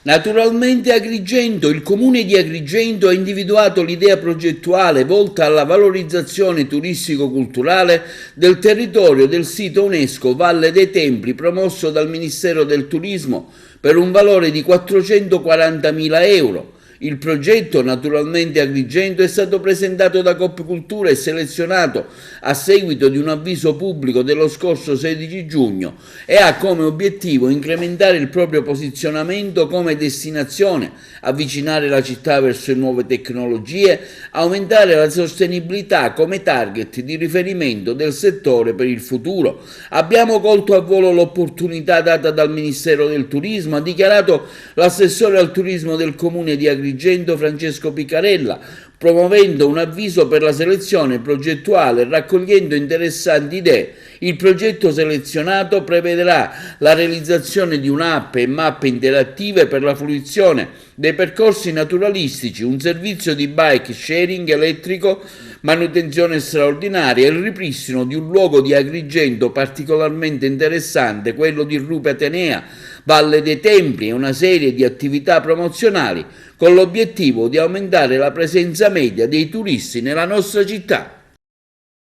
Naturalmente Agrigento, il comune di Agrigento ha individuato l'idea progettuale volta alla valorizzazione turistico-culturale del territorio del sito UNESCO Valle dei Templi promosso dal Ministero del Turismo per un valore di 440.000 euro. Il progetto, naturalmente Agrigento, è stato presentato da Coop Cultura e selezionato a seguito di un avviso pubblico dello scorso 16 giugno e ha come obiettivo incrementare il proprio posizionamento come destinazione, avvicinare la città verso nuove tecnologie, aumentare la sostenibilità come target di riferimento del settore per il futuro. Abbiamo colto a volo l'opportunità data dal Ministero del Turismo, ha dichiarato l'assessore al turismo del comune di Agrigento Francesco Piccarella, promuovendo un avviso per la selezione progettuale e raccogliendo interessanti idee. Il progetto selezionato prevederà la realizzazione di un'app e mappe interattive per la fruizione dei percorsi naturalistici, un servizio di bike sharing elettrico, manutenzione straordinaria e il ripristino di un luogo di Agrigento particolarmente interessante, quello di Rupe Atenea, Valle dei Templi e una serie di attività promozionali con l'obiettivo di aumentare la presenza media dei turisti nella nostra città.